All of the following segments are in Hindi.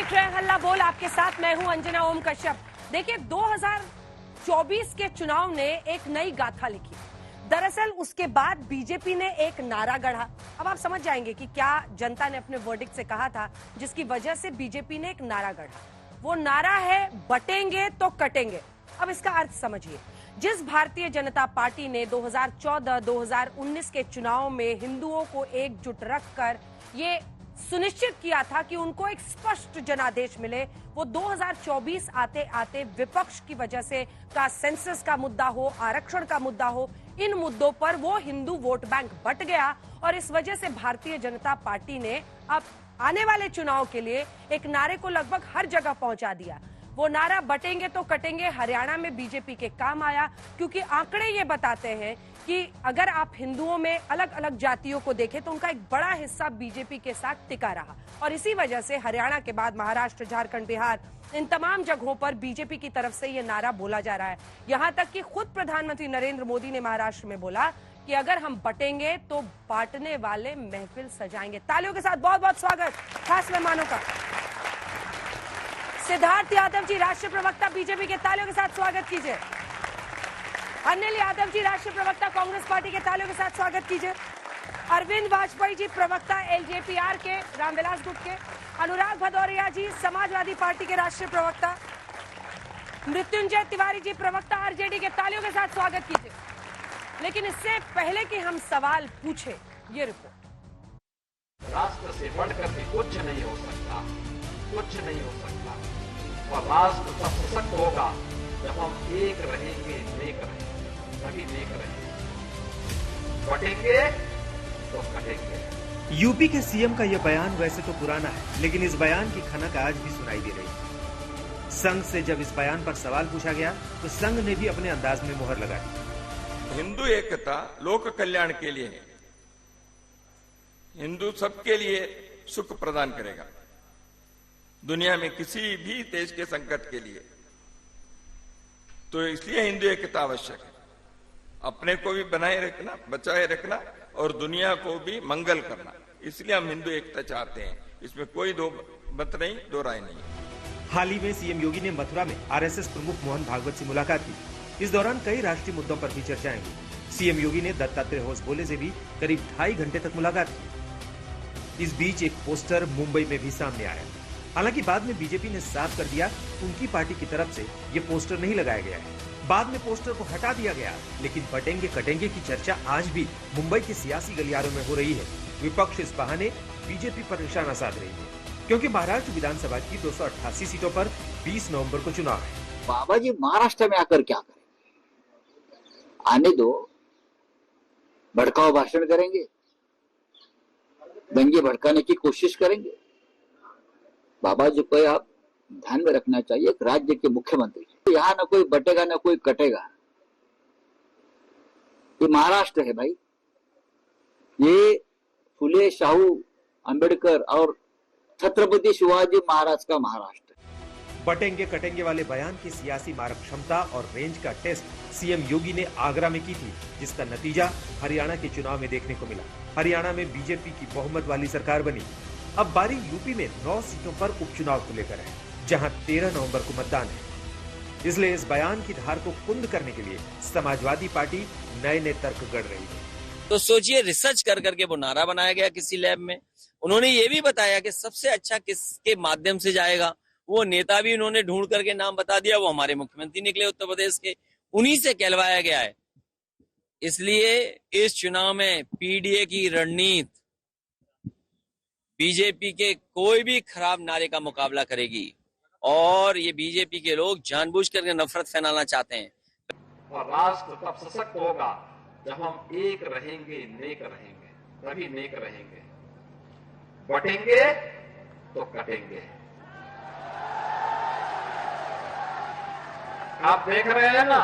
देख रहे हैं हल्ला बोल, आपके साथ मैं हूं अंजना ओम कश्यप। देखिए, 2024 के चुनाव ने एक नई गाथा लिखी। दरअसल उसके बाद बीजेपी ने एक नारा गढ़ा। अब आप समझ जाएंगे कि क्या जनता ने अपने वर्डिक्ट से कहा था, जिसकी वजह से बीजेपी ने एक नारा गढ़ा। वो नारा है बटेंगे तो कटेंगे। अब इसका अर्थ समझिए। जिस भारतीय जनता पार्टी ने 2014-2019 के चुनाव में हिंदुओं को एकजुट रखकर ये सुनिश्चित किया था कि उनको एक स्पष्ट जनादेश मिले, वो 2024 आते आते विपक्ष की वजह से का सेंसस का मुद्दा हो, आरक्षण का मुद्दा हो, इन मुद्दों पर वो हिंदू वोट बैंक बट गया और इस वजह से भारतीय जनता पार्टी ने अब आने वाले चुनाव के लिए एक नारे को लगभग हर जगह पहुंचा दिया। वो नारा बटेंगे तो कटेंगे हरियाणा में बीजेपी के काम आया, क्योंकि आंकड़े ये बताते हैं कि अगर आप हिंदुओं में अलग अलग जातियों को देखें तो उनका एक बड़ा हिस्सा बीजेपी के साथ टिका रहा और इसी वजह से हरियाणा के बाद महाराष्ट्र, झारखंड, बिहार, इन तमाम जगहों पर बीजेपी की तरफ से ये नारा बोला जा रहा है। यहां तक कि खुद प्रधानमंत्री नरेंद्र मोदी ने महाराष्ट्र में बोला कि अगर हम बटेंगे तो बांटने वाले महफिल सजाएंगे। तालियों के साथ बहुत बहुत स्वागत खास मेहमानों का। सिद्धार्थ यादव जी, राष्ट्रीय प्रवक्ता बीजेपी के, तालियों के साथ स्वागत कीजिए। अनिल यादव जी, राष्ट्रीय प्रवक्ता कांग्रेस पार्टी के, तालियों के साथ स्वागत कीजिए। अरविंद वाजपेयी जी, प्रवक्ता एलजेपीआर के, रामविलास गुट के। अनुराग भदौरिया जी, समाजवादी पार्टी के राष्ट्रीय प्रवक्ता। मृत्युंजय तिवारी जी, प्रवक्ता आरजेडी के, तालियों के साथ स्वागत कीजिए। लेकिन इससे पहले कि हम सवाल पूछे, ये रिपोर्ट। राष्ट्र से बढ़कर भी कुछ नहीं हो सकता, कुछ नहीं हो सकता। और राष्ट्र तब सशक्त होगा जब हम एक रहेंगे, नेक रहेंगे, सभी नेक रहेंगे। बटेंगे तो कटेंगे। यूपी के सीएम का यह बयान वैसे तो पुराना है, लेकिन इस बयान की खनक आज भी सुनाई दे रही है। संघ से जब इस बयान पर सवाल पूछा गया तो संघ ने भी अपने अंदाज में मुहर लगाई। हिंदू एकता लोक कल्याण के लिए है। हिंदू सबके लिए सुख प्रदान करेगा, दुनिया में किसी भी देश के संकट के लिए। तो इसलिए हिंदू एकता आवश्यक है। अपने को भी बनाए रखना, बचाए रखना और दुनिया को भी मंगल करना, इसलिए हम हिंदू एकता चाहते हैं। इसमें कोई दो मत नहीं, दो राय नहीं। हाल ही में सीएम योगी ने मथुरा में आरएसएस प्रमुख मोहन भागवत से मुलाकात की। इस दौरान कई राष्ट्रीय मुद्दों पर भी चर्चाएं हुई। सीएम योगी ने दत्तात्रेय होसबोले से भी करीब 2.5 घंटे तक मुलाकात की। इस बीच एक पोस्टर मुंबई में भी सामने आया। हालांकि बाद में बीजेपी ने साफ कर दिया उनकी पार्टी की तरफ से ये पोस्टर नहीं लगाया गया है। बाद में पोस्टर को हटा दिया गया, लेकिन बटेंगे कटेंगे की चर्चा आज भी मुंबई के सियासी गलियारों में हो रही है। विपक्ष इस बहाने बीजेपी पर निशाना साध रही है, क्योंकि महाराष्ट्र विधानसभा की 288 सीटों पर 20 नवंबर को चुनाव है। बाबा जी महाराष्ट्र में आकर क्या करेंगे? आने दो, भड़काऊ भाषण करेंगे, दंगे भड़काने की कोशिश करेंगे। बाबा जी को आप ध्यान में रखना चाहिए, एक राज्य के मुख्यमंत्री, यहाँ ना कोई बटेगा ना कोई कटेगा। ये महाराष्ट्र है भाई, ये फुले शाहू अंबेडकर और छत्रपति शिवाजी महाराज का महाराष्ट्र। बटेंगे कटेंगे वाले बयान की सियासी मारक क्षमता और रेंज का टेस्ट सीएम योगी ने आगरा में की थी, जिसका नतीजा हरियाणा के चुनाव में देखने को मिला। हरियाणा में बीजेपी की बहुमत वाली सरकार बनी। अब बारी यूपी में 9 सीटों पर उपचुनाव को लेकर है, जहां 13 नवंबर को मतदान है। इसलिए इस बयान की धार को कुंद करने के लिए समाजवादी पार्टी नए नए तर्क गढ़ रही है। तो सोचिए, रिसर्च कर करके वो नारा बनाया गया किसी लैब में। उन्होंने ये भी बताया कि सबसे अच्छा किसके माध्यम से जाएगा। वो नेता भी उन्होंने ढूंढ करके नाम बता दिया, वो हमारे मुख्यमंत्री निकले उत्तर प्रदेश के, उन्हीं से कहलवाया गया है। इसलिए इस चुनाव में पीडीए की रणनीति बीजेपी के कोई भी खराब नारे का मुकाबला करेगी और ये बीजेपी के लोग जानबूझ करके नफरत फैलाना चाहते हैं। और राष्ट्र तब सशक्त होगा जब हम एक रहेंगे, नेक रहेंगे, तभी नेक रहेंगे। बटेंगे तो कटेंगे। आप देख रहे हैं ना,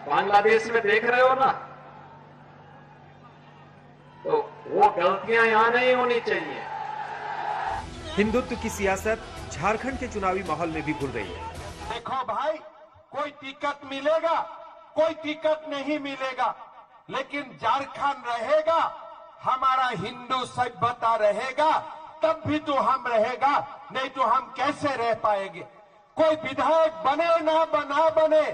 बांग्लादेश में देख रहे हो ना, तो वो गलतियां यहां नहीं होनी चाहिए। हिंदुत्व की सियासत झारखंड के चुनावी माहौल में भी घुल रही है। देखो भाई, कोई टिकट मिलेगा, कोई टिकट नहीं मिलेगा, लेकिन झारखंड रहेगा, हमारा हिंदू सभ्यता रहेगा, तब भी तो हम रहेगा, नहीं तो हम कैसे रह पाएंगे। कोई विधायक बने ना बने,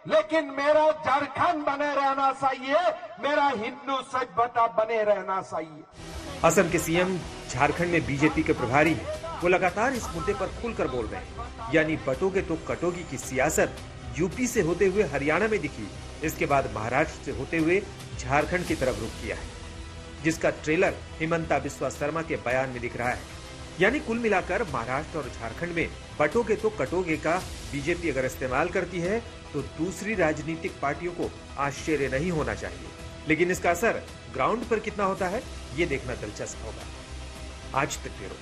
लेकिन मेरा झारखंड बने रहना चाहिए, मेरा हिंदू सभ्यता बने रहना चाहिए। असम के सीएम झारखंड में बीजेपी के प्रभारी हैं। वो लगातार इस मुद्दे पर खुलकर बोल रहे हैं। यानी बटोगे तो कटोगी की सियासत यूपी से होते हुए हरियाणा में दिखी, इसके बाद महाराष्ट्र से होते हुए झारखंड की तरफ रुख किया है, जिसका ट्रेलर हिमंता बिस्वा शर्मा के बयान में दिख रहा है। यानी कुल मिलाकर महाराष्ट्र और झारखंड में बटोगे तो कटोगे का बीजेपी अगर इस्तेमाल करती है तो दूसरी राजनीतिक पार्टियों को आश्चर्य नहीं होना चाहिए। लेकिन इसका असर ग्राउंड पर कितना होता है, ये देखना दिलचस्प होगा। आज तक ब्यूरो।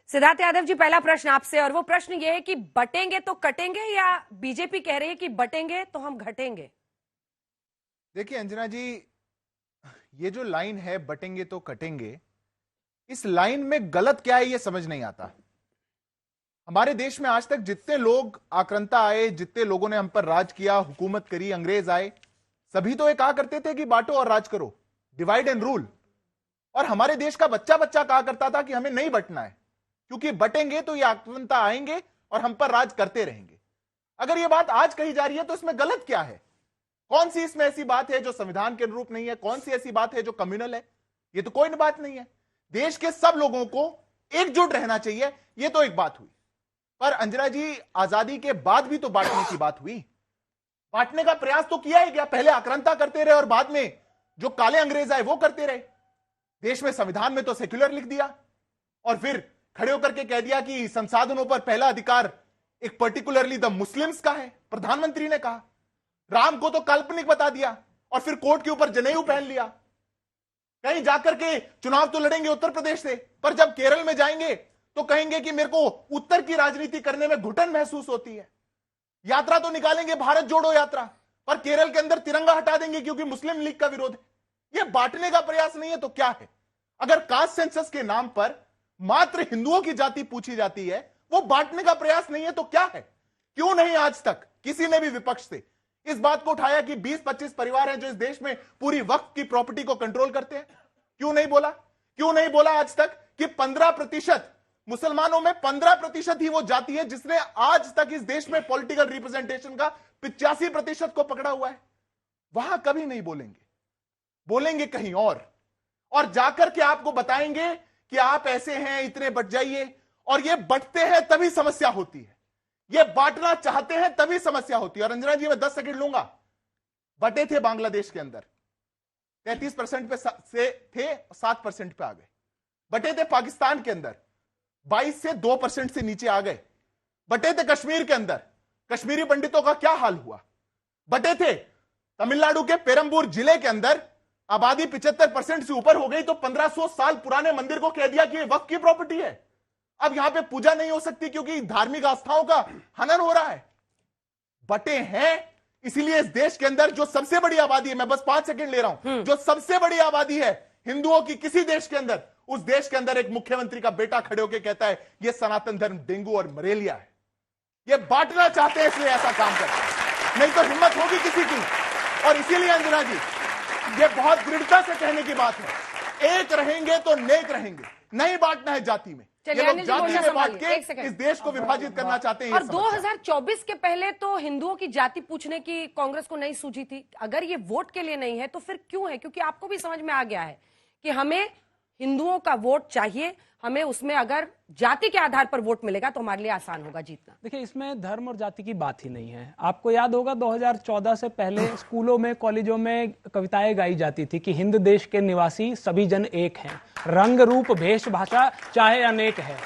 सिद्धार्थ यादव जी, पहला प्रश्न आपसे, और वो प्रश्न ये है कि बटेंगे तो कटेंगे, या बीजेपी कह रही है कि बटेंगे तो हम घटेंगे? देखिए अंजना जी, ये जो लाइन है बटेंगे तो कटेंगे, इस लाइन में गलत क्या है ये समझ नहीं आता। हमारे देश में आज तक जितने लोग आक्रांता आए, जितने लोगों ने हम पर राज किया, हुकूमत करी, अंग्रेज आए, सभी तो ये कहा करते थे कि बांटो और राज करो, डिवाइड एंड रूल। और हमारे देश का बच्चा बच्चा कहा करता था कि हमें नहीं बंटना है, क्योंकि बटेंगे तो ये आक्रांता आएंगे और हम पर राज करते रहेंगे। अगर ये बात आज कही जा रही है तो इसमें गलत क्या है? कौन सी इसमें ऐसी बात है जो संविधान के अनुरूप नहीं है? कौन सी ऐसी बात है जो कम्युनल है? ये तो कोई बात नहीं है। देश के सब लोगों को एकजुट रहना चाहिए, ये तो एक बात हुई। पर अंजना जी, आजादी के बाद भी तो बांटने की बात हुई। बांटने का प्रयास तो किया ही गया। पहले आक्रांता करते रहे और बाद में जो काले अंग्रेज आए वो करते रहे। देश में संविधान में तो सेक्युलर लिख दिया और फिर खड़े होकर के कह दिया कि संसाधनों पर पहला अधिकार एक पर्टिकुलरली द मुस्लिम्स का है। प्रधानमंत्री ने कहा। राम को तो काल्पनिक बता दिया और फिर कोर्ट के ऊपर जनेऊ पहन लिया। कहीं जाकर के चुनाव तो लड़ेंगे उत्तर प्रदेश से, पर जब केरल में जाएंगे तो कहेंगे कि मेरे को उत्तर की राजनीति करने में घुटन महसूस होती है। यात्रा तो निकालेंगे भारत जोड़ो यात्रा, पर केरल के अंदर तिरंगा हटा देंगे क्योंकि मुस्लिम लीग का विरोध है। यह बांटने का प्रयास नहीं है तो क्या है? अगर कास्ट सेंसस के नाम पर मात्र हिंदुओं की जाति पूछी जाती है, वो बांटने का प्रयास नहीं है तो क्या है? क्यों नहीं आज तक किसी ने भी विपक्ष से इस बात को उठाया कि 20-25 परिवार हैं जो इस देश में पूरी वक्फ की प्रॉपर्टी को कंट्रोल करते हैं? क्यों नहीं बोला? क्यों नहीं बोला आज तक कि 15% मुसलमानों में 15% ही वो जाति है जिसने आज तक इस देश में पॉलिटिकल रिप्रेजेंटेशन का 85% को पकड़ा हुआ है? वहां कभी नहीं बोलेंगे। बोलेंगे कहीं और जाकर के आपको बताएंगे कि आप ऐसे हैं, इतने बट जाइए। और ये बटते हैं तभी समस्या होती है, ये बांटना चाहते हैं तभी समस्या होती है। और अंजना जी, मैं 10 सेकंड लूंगा। बटे थे बांग्लादेश के अंदर, 33% पे से थे, 7% पे आ गए। बटे थे पाकिस्तान के अंदर, 22 से 2% से नीचे आ गए। बटे थे कश्मीर के अंदर, कश्मीरी पंडितों का क्या हाल हुआ? बटे थे तमिलनाडु के पेरंबूर जिले के अंदर, आबादी 75% से ऊपर हो गई तो 1500 साल पुराने मंदिर को कह दिया कि ये वक्फ की प्रॉपर्टी है। अब यहां पे पूजा नहीं हो सकती क्योंकि धार्मिक आस्थाओं का हनन हो रहा है। बटे हैं, इसीलिए इस देश के अंदर जो सबसे बड़ी आबादी है, मैं बस 5 सेकंड ले रहा हूं, जो सबसे बड़ी आबादी है हिंदुओं की किसी देश के अंदर, उस देश के अंदर एक मुख्यमंत्री का बेटा खड़े होकर कहता है यह सनातन धर्म डेंगू और मलेरिया है। ये बांटना चाहते हैं इसलिए ऐसा काम करते हैं, नहीं तो हिम्मत होगी किसी की। और इसीलिए अंजना जी, ये बहुत दृढ़ता से कहने की बात है, एक रहेंगे तो नेक रहेंगे, नहीं बांटना है जाति में। ये लोग जाति में बांट के इस देश को विभाजित करना चाहते हैं। और 2024 के पहले तो हिंदुओं की जाति पूछने की कांग्रेस को नहीं सूझी थी। अगर ये वोट के लिए नहीं है तो फिर क्यों है? क्योंकि आपको भी समझ में आ गया है कि हमें हिंदुओं का वोट चाहिए, हमें उसमें अगर जाति के आधार पर वोट मिलेगा तो हमारे लिए आसान होगा जीतना। देखिए, इसमें धर्म और जाति की बात ही नहीं है। आपको याद होगा 2014 से पहले स्कूलों में, कॉलेजों में कविताएं गाई जाती थी कि हिंद देश के निवासी सभी जन एक हैं, रंग रूप भेष भाषा चाहे अनेक है।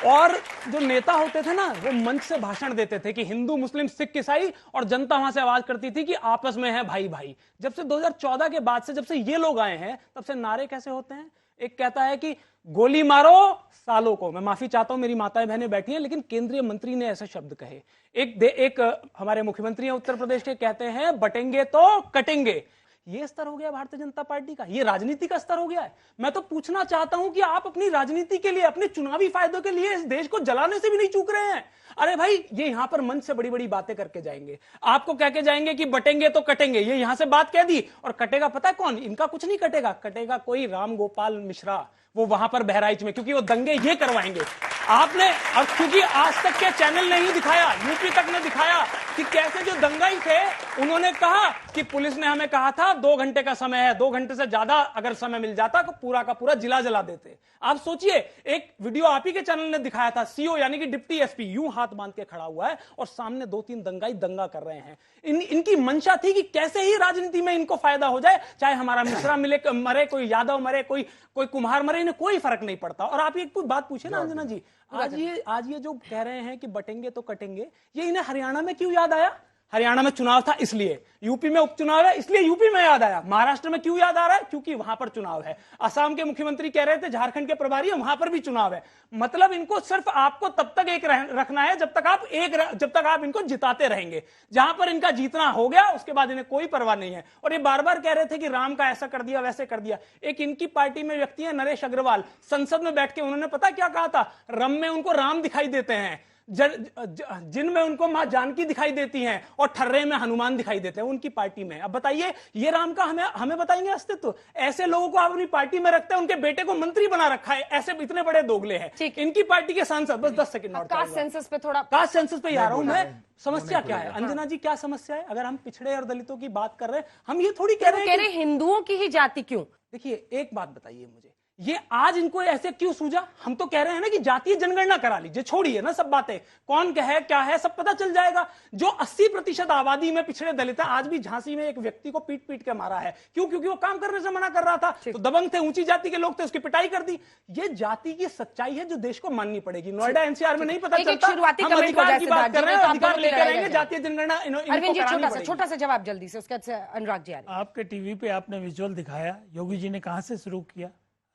और जो नेता होते थे ना, वो मंच से भाषण देते थे कि हिंदू, मुस्लिम, सिख, ईसाई, और जनता वहां से आवाज करती थी कि आपस में है भाई भाई। जब से 2014 के बाद से, जब से ये लोग आए हैं, तब से नारे कैसे होते हैं? एक कहता है कि गोली मारो सालों को। मैं माफी चाहता हूं, मेरी माताएं बहनें बैठी हैं, लेकिन केंद्रीय मंत्री ने ऐसे शब्द कहे। एक हमारे मुख्यमंत्री हैं उत्तर प्रदेश के, कहते हैं बटेंगे तो कटेंगे। ये स्तर हो गया भारतीय जनता पार्टी का, ये राजनीति का स्तर हो गया है। मैं तो पूछना चाहता हूं कि आप अपनी राजनीति के लिए, अपने चुनावी फायदों के लिए इस देश को जलाने से भी नहीं चूक रहे हैं। अरे भाई, ये यहां पर मंच से बड़ी बड़ी बातें करके जाएंगे, आपको कह के जाएंगे कि बटेंगे तो कटेंगे, ये यहां से बात कह दी, और कटेगा पता है कौन? इनका कुछ नहीं कटेगा, कटेगा कोई राम गोपाल मिश्रा, वो वहां पर बहराइच में, क्योंकि वो दंगे ये करवाएंगे आपने। और क्योंकि आज तक के चैनल ने ही दिखाया, यूपी तक ने दिखाया कि कैसे जो दंगाई थे, उन्होंने कहा कि पुलिस ने हमें कहा था 2 घंटे का समय है, 2 घंटे से ज्यादा अगर समय मिल जाता तो पूरा का पूरा जिला जला देते। आप सोचिए, एक वीडियो आप ही के चैनल ने दिखाया था, सीओ यानी कि डिप्टी एसपी यूं हाथ बांध के खड़ा हुआ है और सामने 2-3 दंगाई दंगा कर रहे हैं। इनकी मंशा थी कि कैसे ही राजनीति में इनको फायदा हो जाए, चाहे हमारा मिश्रा मिले मरे, कोई यादव मरे, कोई कुम्हार मरे, इन्हें कोई फर्क नहीं पड़ता। और आप एक बात पूछे ना अंजना जी, आज ये जो कह रहे हैं कि बटेंगे तो कटेंगे, ये इन्हें हरियाणा में क्यों याद आया? हरियाणा में चुनाव था इसलिए, यूपी में उपचुनाव है इसलिए यूपी में याद आया। महाराष्ट्र में क्यों याद आ रहा है? क्योंकि वहां पर चुनाव है। असम के मुख्यमंत्री कह रहे थे झारखंड के प्रभारी है, वहां पर भी चुनाव है। मतलब इनको सिर्फ आपको तब तक एक रखना है जब तक आप इनको जिताते रहेंगे। जहां पर इनका जीतना हो गया उसके बाद इन्हें कोई परवाह नहीं है। और ये बार बार कह रहे थे कि राम का ऐसा कर दिया, वैसे कर दिया। एक इनकी पार्टी में व्यक्ति है नरेश अग्रवाल, संसद में बैठ के उन्होंने पता क्या कहा था? रम में उनको राम दिखाई देते हैं, जिनमें उनको मां जानकी दिखाई देती हैं, और ठर्रे में हनुमान दिखाई देते हैं उनकी पार्टी में। अब बताइए, ये राम का हमें बताएंगे अस्तित्व? ऐसे लोगों को आप अपनी पार्टी में रखते हैं, उनके बेटे को मंत्री बना रखा है, ऐसे इतने बड़े दोगले हैं इनकी पार्टी के सांसद। बस 10 सेकंड कास्ट सेंसस पे थोड़ा, कास्ट सेंसस पे आ रहा हूं मैं। समस्या क्या है अंजना जी, क्या समस्या है? अगर हम पिछड़े और दलितों की बात कर रहे हैं, हम ये थोड़ी कह रहे हैं हिंदुओं की ही जाति क्यों? देखिए, एक बात बताइए मुझे, ये आज इनको ऐसे क्यों सूझा? हम तो कह रहे हैं ना कि जातीय जनगणना करा लीजिए, छोड़िए ना सब बातें, कौन क्या है सब पता चल जाएगा। जो 80% आबादी में पिछड़े दलित है, आज भी झांसी में एक व्यक्ति को पीट पीट के मारा है। क्यों? क्योंकि वो काम करने से मना कर रहा था, तो दबंग थे, ऊंची जाति के लोग थे, उसकी पिटाई कर दी। ये जाति की सच्चाई है जो देश को माननी पड़ेगी। नोएडा एनसीआर में नहीं पता चलता, हम अधिकार की बात कर रहे हैं, अधिकार लेकर आएंगे, जातीय जनगणना। अरविंद जी, छोटा सा जवाब जल्दी से, उसके बाद अनुराग जी आ रहे हैं। आपके टीवी पे आपने विजुअल दिखाया, योगी जी ने कहां से शुरू किया?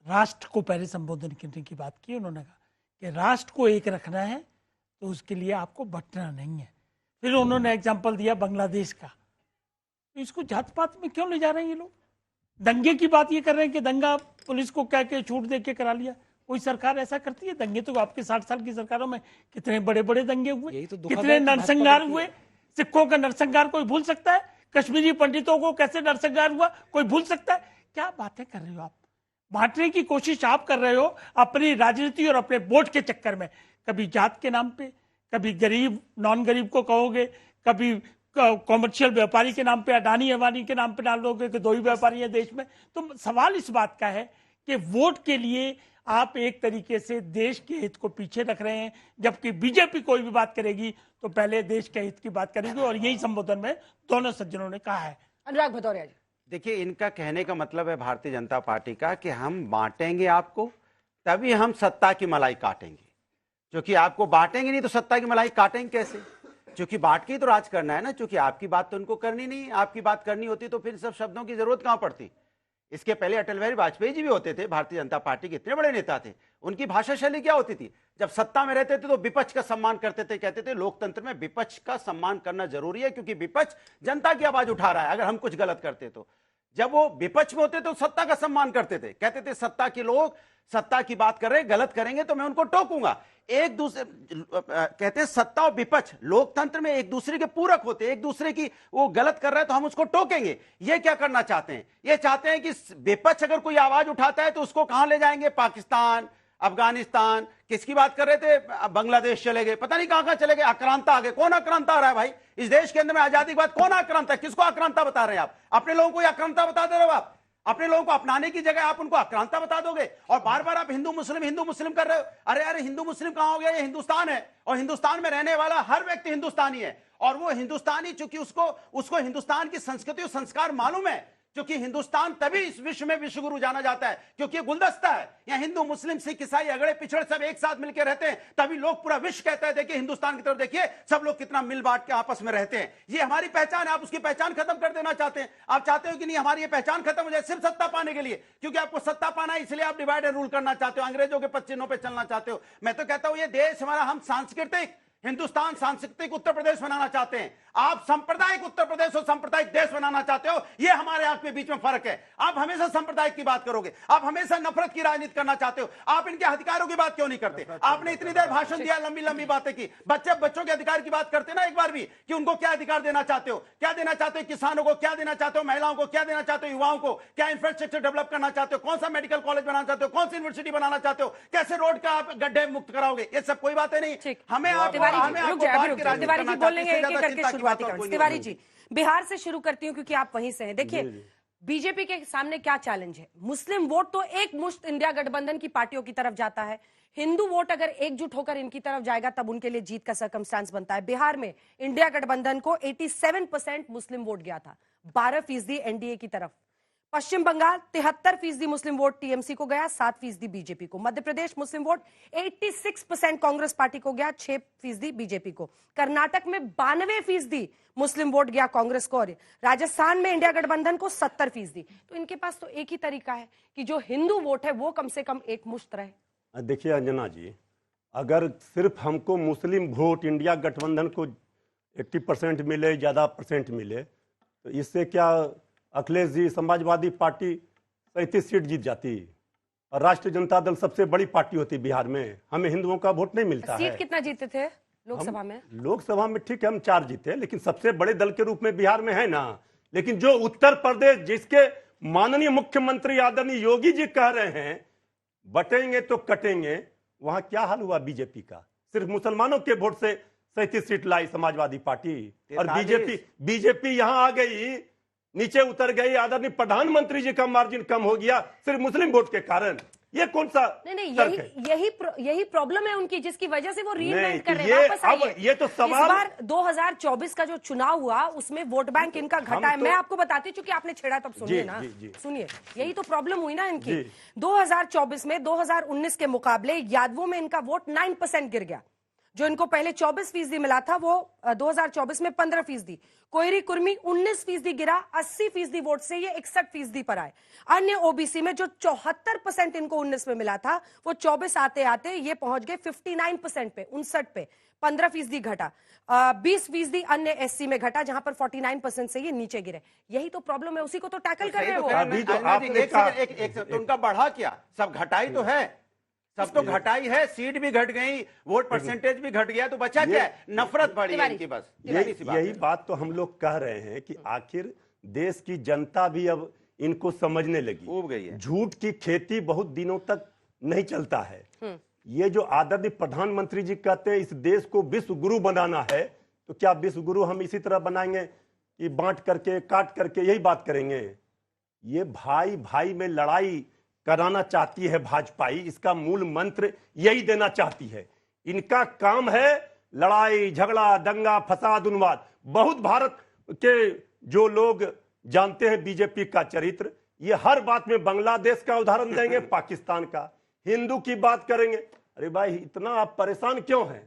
राष्ट्र को पहले संबोधन करने की बात की। उन्होंने कहा कि राष्ट्र को एक रखना है तो उसके लिए आपको बंटना नहीं है। फिर उन्होंने एग्जाम्पल दिया बांग्लादेश का। तो इसको जात पात में क्यों ले जा रहे हैं ये लोग? दंगे की बात ये कर रहे हैं कि दंगा पुलिस को कह के छूट दे के करा लिया। कोई सरकार ऐसा करती है? दंगे तो आपके 60 साल की सरकारों में कितने बड़े बड़े दंगे हुए, कितने नरसंहार हुए। सिखों का नरसंहार कोई भूल सकता है? कश्मीरी पंडितों को कैसे नरसंहार हुआ कोई भूल सकता है? क्या बातें कर रहे हो आप? बांटने की कोशिश आप कर रहे हो अपनी राजनीति और अपने वोट के चक्कर में। कभी जात के नाम पे, कभी गरीब नॉन गरीब को कहोगे, कभी कॉमर्शियल व्यापारी के नाम पे, अडानी अंबानी के नाम पे डालोगे कि 2 ही व्यापारी है देश में। तो सवाल इस बात का है कि वोट के लिए आप एक तरीके से देश के हित को पीछे रख रहे हैं, जबकि बीजेपी कोई भी बात करेगी तो पहले देश के हित की बात करेगी, और यही संबोधन में दोनों सज्जनों ने कहा है। अनुराग भदौरिया जी, देखिए, इनका कहने का मतलब है भारतीय जनता पार्टी का कि हम बांटेंगे आपको, तभी हम सत्ता की मलाई काटेंगे। क्योंकि आपको बांटेंगे नहीं तो सत्ता की मलाई काटेंगे कैसे? क्योंकि बांट के ही तो राज करना है ना। क्योंकि आपकी बात तो उनको करनी नहीं, आपकी बात करनी होती तो फिर सब शब्दों की जरूरत कहां पड़ती? इसके पहले अटल बिहारी वाजपेयी जी भी होते थे, भारतीय जनता पार्टी के इतने बड़े नेता थे। उनकी भाषा शैली क्या होती थी? जब सत्ता में रहते थे तो विपक्ष का सम्मान करते थे, कहते थे लोकतंत्र में विपक्ष का सम्मान करना जरूरी है, क्योंकि विपक्ष जनता की आवाज उठा रहा है अगर हम कुछ गलत करते तो। जब वो विपक्ष में होते तो सत्ता का सम्मान करते थे, कहते थे सत्ता के लोग सत्ता की बात कर रहे हैं, गलत करेंगे तो मैं उनको टोकूंगा। एक दूसरे कहते हैं सत्ता और विपक्ष लोकतंत्र में एक दूसरे के पूरक होते हैं, एक दूसरे की वो गलत कर रहा है तो हम उसको टोकेंगे। ये क्या करना चाहते हैं? ये चाहते हैं कि विपक्ष अगर कोई आवाज उठाता है तो उसको कहां ले जाएंगे? पाकिस्तान, अफगानिस्तान, किसकी बात कर रहे थे? बांग्लादेश चले गए, पता नहीं कहां चले गए, आक्रांता आ गए। कौन आक्रांता आ रहा है भाई इस देश के अंदर में? आजादी के बाद कौन आक्रांता है? किसको आक्रांता बता रहे हैं आप? अपने लोगों को आक्रांता बता दे रहे हो आप। अपने लोगों को अपनाने की जगह आप उनको आक्रांता बता दोगे, और बार बार आप हिंदू मुस्लिम कर रहे हो। अरे हिंदू मुस्लिम कहां हो गया? ये हिंदुस्तान है, और हिंदुस्तान में रहने वाला हर व्यक्ति हिंदुस्तानी है। और वो हिंदुस्तानी चूंकि उसको हिंदुस्तान की संस्कृति और संस्कार मालूम है, क्योंकि हिंदुस्तान तभी इस विश्व में विश्वगुरु जाना जाता है, क्योंकि ये गुलदस्ता है। यहाँ हिंदू मुस्लिम सिख ईसाई अगड़े पिछड़े सब एक साथ मिलकर रहते हैं, तभी लोग पूरा विश्व कहता है देखिए हिंदुस्तान की तरफ देखिए, सब लोग कितना मिल बांट के आपस में रहते हैं। ये हमारी पहचान है। आप उसकी पहचान खत्म कर देना चाहते हैं। आप चाहते हो कि नहीं हमारी ये पहचान खत्म हो जाए सिर्फ सत्ता पाने के लिए, क्योंकि आपको सत्ता पाना है इसलिए आप डिवाइड एंड रूल करना चाहते हो, अंग्रेजों के 25 पे चलना चाहते हो। मैं तो कहता हूं ये देश हमारा, हम सांस्कृतिक हिंदुस्तान सांस्कृतिक उत्तर प्रदेश बनाना चाहते हैं, आप सांप्रदायिक उत्तर प्रदेश और सांप्रदायिक देश बनाना चाहते हो। ये हमारे आप में बीच में फर्क है। आप हमेशा सांप्रदायिक की बात करोगे, आप हमेशा नफरत की राजनीति करना चाहते हो। आप इनके अधिकारों की बात क्यों नहीं करते? आपने इतनी देर भाषण दिया, लंबी लंबी बातें की, बच्चों के अधिकार की बात करते ना एक बार भी, कि उनको क्या अधिकार देना चाहते हो, क्या देना चाहते हो किसानों को, क्या देना चाहते हो महिलाओं को, क्या देना चाहते हो युवाओं को, क्या इंफ्रास्ट्रक्चर डेवलप करना चाहते हो, कौन सा मेडिकल कॉलेज बनाना चाहते हो, कौन सी यूनिवर्सिटी बनाना चाहते हो, कैसे रोड का आप गड्ढे मुक्त कराओगे, ये सब कोई बातें नहीं। हमें तिवारी जी बोलेंगे एक एक करके शुरुआती कमेंट्स। तिवारी जी, बिहार से शुरू करती हूँ क्योंकि आप वहीं से हैं। देखिए, बीजेपी के सामने क्या चैलेंज है? मुस्लिम वोट तो एक मुश्त इंडिया गठबंधन की पार्टियों की तरफ जाता है, हिंदू वोट अगर एकजुट होकर इनकी तरफ जाएगा तब उनके लिए जीत का सर्कमस्टांस बनता है। बिहार में इंडिया गठबंधन को 87% मुस्लिम वोट गया था, 12% एनडीए की तरफ। पश्चिम बंगाल 73% मुस्लिम वोट टीएमसी को गया, 7% बीजेपी को। मध्य प्रदेश मुस्लिम वोट 86% कांग्रेस पार्टी को गया, 6% बीजेपी को। कर्नाटक में 92% मुस्लिम वोट गया कांग्रेस को, और राजस्थान में इंडिया गठबंधन को 70%। तो इनके पास तो एक ही तरीका है कि जो हिंदू वोट है वो कम से कम एक मुश्त रहे। देखिए अंजना जी, अगर सिर्फ हमको मुस्लिम वोट इंडिया गठबंधन को 80% मिले, ज्यादा परसेंट मिले, तो इससे क्या अखिलेश जी समाजवादी पार्टी 37 सीट जीत जाती और राष्ट्रीय जनता दल सबसे बड़ी पार्टी होती बिहार में। हमें हिंदुओं का वोट नहीं मिलता है। सीट कितना जीते थे लोकसभा में? लोकसभा में ठीक है हम 4 जीते, लेकिन सबसे बड़े दल के रूप में बिहार में है ना। लेकिन जो उत्तर प्रदेश, जिसके माननीय मुख्यमंत्री आदरणीय योगी जी कह रहे हैं बटेंगे तो कटेंगे, वहां क्या हाल हुआ बीजेपी का? सिर्फ मुसलमानों के वोट से 37 सीट लाई समाजवादी पार्टी, और बीजेपी यहां आ गई, नीचे उतर गई। आदरणीय प्रधानमंत्री जी का मार्जिन कम हो गया सिर्फ मुस्लिम वोट के कारण। ये कौन सा यही प्रॉब्लम है उनकी, जिसकी वजह से वो रीइन्वेंट कर रहे हैं। वापस आइए, ये तो सवाल, इस बार 2024 का जो चुनाव हुआ उसमें वोट बैंक इनका घटा है। मैं आपको बताती हूँ, क्योंकि आपने छेड़ा तब सुनिए ना, सुनिए, यही तो प्रॉब्लम हुई ना इनकी। 2024 में 2019 के मुकाबले यादवों में इनका वोट 9% गिर गया। जो इनको पहले 24% मिला था वो 2024 में 15%। कोयरी कुर्मी 19% गिरा, 80% वोट से ये 61% पर आए। अन्य ओबीसी में जो 74% इनको 19 में मिला था वो 24 आते आते ये पहुंच गए 59% पे, 59 पे, 15% घटा। 20% अन्य एससी में घटा, जहां पर 49% से ये नीचे गिरे। यही तो प्रॉब्लम है, उसी को तो टैकल कर रहे हो। तो उनका बढ़ा क्या? सब घटाई तो है, सब तो घटाई है, सीट भी घट गई, वोट परसेंटेज भी घट गया, तो बचा क्या है? नफरत बढ़ी है इनकी, बस यही बात तो हम लोग कह रहे हैं कि आखिर देश की जनता भी अब इनको समझने लगी, उब गई है। झूठ की खेती बहुत दिनों तक नहीं चलता है। ये जो आदरणीय प्रधानमंत्री जी कहते हैं इस देश को विश्व गुरु बनाना है, तो क्या विश्व गुरु हम इसी तरह बनाएंगे कि बांट करके, काट करके यही बात करेंगे? ये भाई भाई में लड़ाई कराना चाहती है भाजपाई, इसका मूल मंत्र यही देना चाहती है। इनका काम है लड़ाई झगड़ा, दंगा फसाद, उन्माद। बहुत भारत के जो लोग जानते हैं बीजेपी का चरित्र, ये हर बात में बांग्लादेश का उदाहरण देंगे, पाकिस्तान का, हिंदू की बात करेंगे। अरे भाई, इतना आप परेशान क्यों हैं?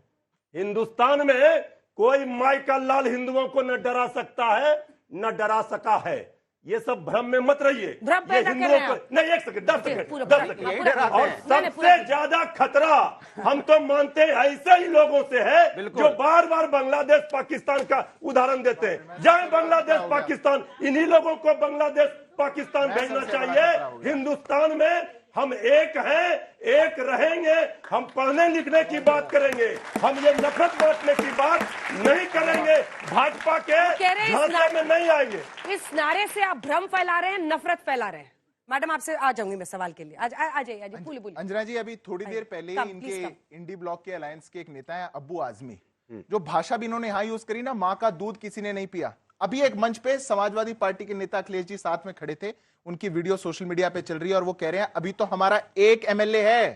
हिंदुस्तान में कोई माई का लाल हिंदुओं को न डरा सकता है, न डरा सका है। ये सब भ्रम में मत रहिए। ये हिंदुओं को नहीं, 1 सेकंड, 10 सेकंड। और सबसे ज्यादा खतरा हम तो मानते हैं ऐसे ही लोगों से है जो बार बार बांग्लादेश पाकिस्तान का उदाहरण देते हैं। जाए बांग्लादेश पाकिस्तान, इन्हीं लोगों को बांग्लादेश पाकिस्तान भेजना चाहिए। हिंदुस्तान में हम एक हैं, एक रहेंगे। हम पढ़ने लिखने की बात करेंगे, हम ये नफरत बांटने की बात नहीं करेंगे। भाजपा के झांसे में नहीं आएंगे। इस नारे से आप भ्रम फैला रहे हैं, नफरत फैला रहे हैं। मैडम आपसे आ जाऊंगी मैं सवाल के लिए। आ जाइए। बोलिए। अंजना जी, अभी थोड़ी देर पहले ही इनके इंडी ब्लॉक के अलायंस के एक नेता है अब्बू आजमी, जो भाषा भी इन्होंने यहाँ यूज करी ना, माँ का दूध किसी ने नहीं पिया। अभी एक मंच पे समाजवादी पार्टी के नेता अखिलेश जी साथ में खड़े थे, उनकी वीडियो सोशल मीडिया पे चल रही है और वो कह रहे हैं अभी तो हमारा एक एमएलए है।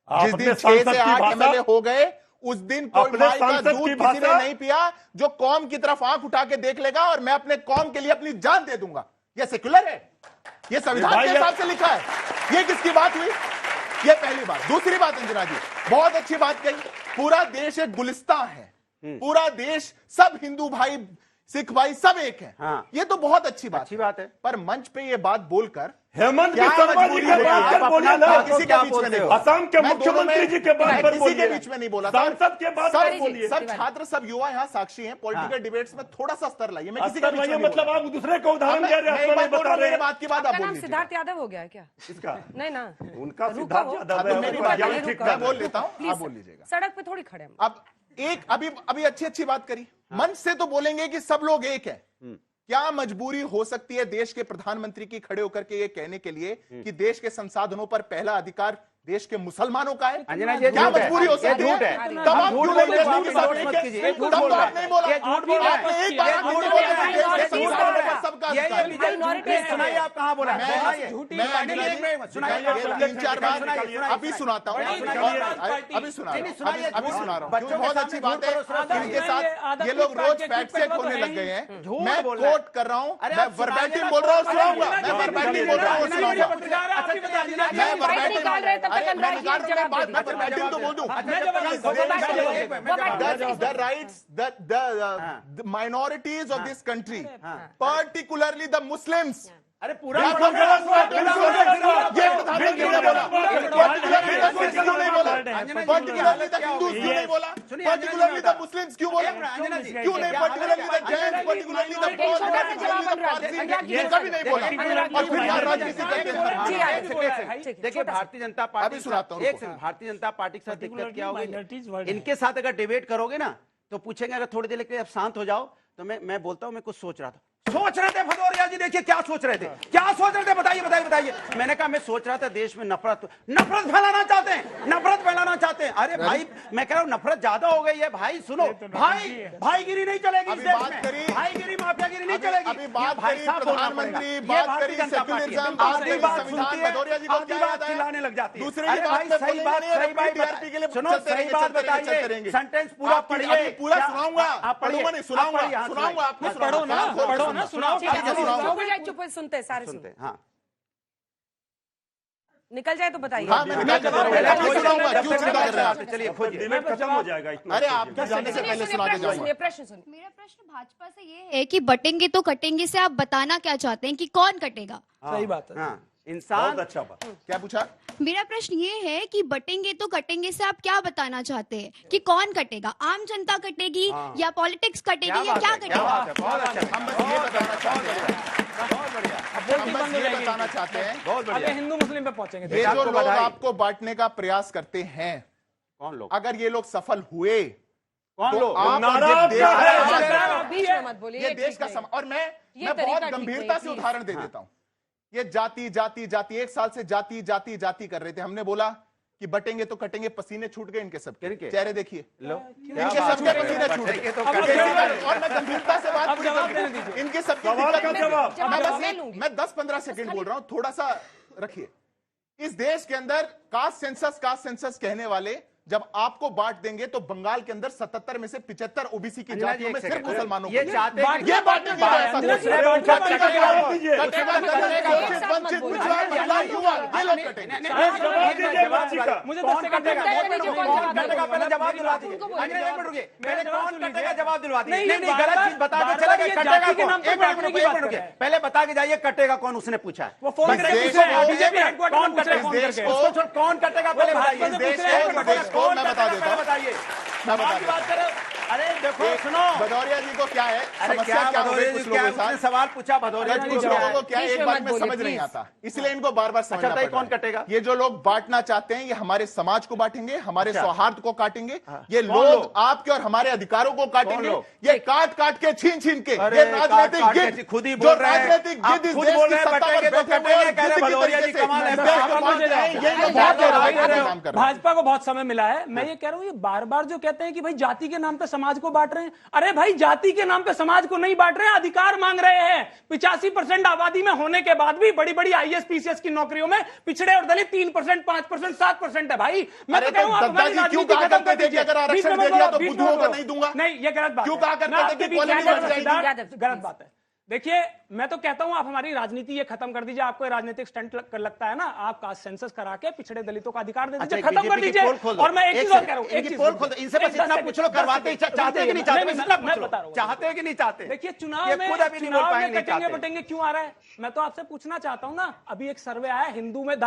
जिस दिन 6 से 8 एमएलए हो गए उस दिन कोई माई का दूध किसी ने नहीं पिया, जो कौम की तरफ आंख उठा के देख लेगा और मैं अपने कौम के लिए अपनी जान दे दूंगा। ये सेक्युलर है, ये संविधान के हिसाब से लिखा है। ये किसकी बात हुई? ये पहली बात। दूसरी बात अंजना जी बहुत अच्छी बात कही, पूरा देश एक गुलिस्तान है, पूरा देश सब हिंदू भाई सिख भाई सब एक है। हाँ। ये तो बहुत अच्छी अच्छी बात है। पर मंच पे ये बात बोलकर हेमंत क्या शर्मा जी मजबूरी के है? बात पर आप बोलिए अपना ना। किसी के बीच में नहीं बोला। असम के मैं दोनों मुख्यमंत्री जी के बात पर किसी बोलिए। के बीच में नहीं बोला था। सांसद के बात पर बोलिए। सब छात्र सब युवा यहाँ साक्षी हैं। पॉलिटिकल डिबेट्स में थोड़ा सा स्तर लाइए। मैं किसी के अस्तर बीच में लाइए नहीं मतलब बोला। आप दूसरे को उदाहरण दे रहे हैं, मैं अपना एक नहीं बात बोल बता रहा हूं, रहे मेरे बात के बाद आप आपका बोल नाम लीजिए। सिद्धार्थ यादव हो गया है क्या? इसका नहीं ना, उनका रुको सिद्धार्थ हो। यादव अब है, मेरी उनका बात ज्ञान है, ठीक मैं ठाक बोल है। लेता हूँ, Please, आप बोल लीजिएगा। सड़क पे थोड़ी खड़े हम। अब एक अभी अच्छी बात करी। मंच से तो बोलेंगे कि सब लोग एक है। क्या मजबूरी हो सकती है देश के प्रधानमंत्री की खड़े होकर के ये कहने के लिए कि देश के संसाधनों पर पहला अधिकार देश के मुसलमानों का है? अंजना जी, क्या मजबूरी हो सकती झूठ है। है? तब आप क्यों बोल रहे हैं कि सब एक है? तब तो आप नहीं बोला। आपने एक बार झूठ बोला कि देश के संसाधनों पर सबका अधिकार है। सुनाइए, आप कहाँ बोला? तीन चार बार अभी सुनाता हूँ। अभी सुना रहा हूँ। बहुत अच्छी बात है। इनके साथ ये लोग रोज फैक्ट चेक होने लग गए हैं। मैं कोट कर रहा हूँ, मैं वर्बैटिम बोल रहा हूँ, सुनाऊंगा। मैं वर्बैटिम बोल रहा हूँ, सुनाऊंगा। मैं वर्बैटिम तो बोल दूं। The rights, the minorities of this country, particularly the Muslims. अरे पूरा ये प्रधानमंत्री ने बोला। पर्टिकुलरली द हिंदूज क्यों नहीं बोला? पर्टिकुलरली द मुस्लिम्स क्यों बोला? क्यों नहीं? Particularly the Jain, particularly the Parsi, ये कभी नहीं बोला। और फिर यहाँ राजनीति करते हैं। देखिए, भारतीय जनता पार्टी, अभी सुनाता हूँ। एक सेकंड, भारतीय जनता पार्टी के साथ दिक्कत क्या होगी? इनके साथ अगर डिबेट करोगे ना तो पूछेंगे, अगर थोड़ी देर के लिए आप शांत हो जाओ तो मैं बोलता हूं, मैं कुछ सोच रहा था। सोच रहे थे भदौरिया जी, देखिए क्या सोच रहे थे, क्या सोच रहे थे, बताइए बताइए बताइए। मैंने कहा मैं सोच रहा था देश में नफरत फैलाना चाहते हैं, नफरत फैलाना चाहते हैं। अरे भाई, मैं कह रहा हूं नफरत ज्यादा हो गई है भाई। सुनो भाईगिरी नहीं चलेगी इस देश में, भाईगिरी माफियागिरी नहीं चलेगी। अभी बात करी प्रधानमंत्री, बात करी सेक्युलरिज्म, बात करी संविधान, भदौरिया जी को क्या याद है? चिल्लाने लग जाती है। दूसरे अरे भाई, सही बात टीआरपी के लिए सुनो, सही बात बताइए, सेंटेंस पूरा पढ़िए। पूरा सुनाऊंगा, आप पढ़िए, नहीं सुनाऊंगा, सुनाऊंगा, आपको पढ़ो ना, सुनाओ। चुप सुनते सारे सुनते। हाँ, निकल जाए तो बताइए। हाँ, मैं निकल जाऊंगा, क्यों चिंता कर रहे हैं? चलिए खोजिए। डिबेट खत्म हो जाएगा इतना। अरे आपके जाने से पहले सुना के जाऊंगा। प्रश्न सुनिए। मेरा प्रश्न भाजपा से ये है कि बटेंगे तो कटेंगे से आप बताना क्या चाहते हैं कि कौन कटेगा? सही बात है। हाँ, इंसान बहुत अच्छा बात। क्या पूछा? मेरा प्रश्न ये है कि बटेंगे तो कटेंगे से आप क्या बताना चाहते हैं कि कौन कटेगा? आम जनता कटेगी या पॉलिटिक्स कटेगी या क्या कटेगा? बहुत अच्छा। हम बस ये बताना चाहते हैं, बहुत बढ़िया। हम बस ये बताना चाहते हैं, बहुत अब बढ़िया। हिंदू मुस्लिम पे पहुंचेंगे। ये जो लोग आपको बांटने का प्रयास करते हैं, कौन लोग? अगर ये लोग सफल हुए कौन तो लोग? आप नारा और ये देश क्या है? का बीच में मत बोलिए, ये देश का और मैं बहुत गंभीरता से उदाहरण दे देता हूं। ये जाति जाति जाति, एक साल से जाति जाति जाति कर रहे थे। हमने बोला कि बटेंगे तो कटेंगे, पसीने छूट गए इनके सबके। चेहरे देखिए, इनके सबके पसीने छूट गए। और मैं गंभीरता से बात पूरी इनके सबके मैं 10-15 सेकंड बोल रहा हूं, थोड़ा सा रखिए। इस देश के अंदर कास्ट सेंसस कहने वाले जब आपको बांट देंगे तो बंगाल के अंदर 77 में से 75 ओबीसी की जातियों में सिर्फ मुसलमानों को ये चाहते हैं ये बांटने की मुझे कौन कटेगा? पहले जवाब दिलवा दीजिए। पहले कौन कटेगा जवाब दिलवा दीजिए। नहीं, गलत चीज बता के चला गया। कटेगा कौन? एक मिनट रुकिए, पहले बता के जाइए कटेगा कौन, उसने पूछा है। वो फोन करके बीजेपी हेडक्वार्टर कौन कटेगा? कौन कटेगा पहले बताइए। कौन मैं बता देता हूं, बताइए। मैं बता देता हूं। अरे देखो, सुनो, भदौरिया जी को क्या है, अरे समस्या क्या क्या हो रही है कुछ लोगों के उसने साथ? सवाल पूछा भदौरिया जी कुछ लोगों को क्या है, एक बार में समझ नहीं आता, इसलिए इनको बार बार समझना पड़ता है। कौन कटेगा? ये जो लोग बांटना चाहते हैं, ये हमारे समाज को बांटेंगे, हमारे सौहार्द को काटेंगे। ये कौन लोग आपके और हमारे अधिकारों को काटेंगे। ये काट काट के छीन छीन के, ये राजनीतिक गिद्ध, खुद ही जो बोल रहे हैं, राजनीतिक गिद्ध इस खुद देश बोल की रहे हैं सत्ता पर बटेंगे तो बैठे हुए कटेंगे, हैं, कह रहे गिद्ध की भदौरिया जी तरीके से कमाल है। देश को बांट रहे हैं। ये लोग बहुत काम कर रहे हैं। भाजपा को बहुत समय मिला है। मैं ये कह रहा हूं, ये बार बार जो कहते हैं कि भाई जाति के नाम पे समाज को बांट रहे हैं, अरे भाई जाति के नाम पे समाज को नहीं बांट रहे हैं, अधिकार मांग रहे हैं। 85% आबादी में होने के बाद भी बड़ी बड़ी आईएएस पीसीएस की नौकरियों में पिछड़े और दलित 3%, 5%, 7% है। भाई मैं तो कह रहा हूं, आप हमारी राजनीति खत्म कर दीजिए। अगर आरक्षण दे दिया तो बुद्धुओं को नहीं दूंगा। नहीं, ये गलत बात क्यों है। कहा करते थे कि क्वालिटी बढ़ जाएगी? गलत बात है। देखिए, मैं तो कहता हूं आप हमारी राजनीति ये खत्म कर दीजिए। आपको राजनीतिक स्टंट लगता है ना, आप कास्ट सेंसस करा के पिछड़े दलितों का अधिकार दे दीजिए, खत्म कर दीजिए। और मैं एक चीज और कह रहा हूं, इनकी पोल खोल दो, इनसे बस इतना पूछ लो, करवाते चाहते कि नहीं चाहते, मैं बता रहा हूं, चाहते हैं कि नहीं चाहते। देखिए, चुनाव में कटेंगे बटेंगे क्यों आ रहा है? मैं तो आपसे पूछना चाहता हूं ना, अभी एक सर्वे आया द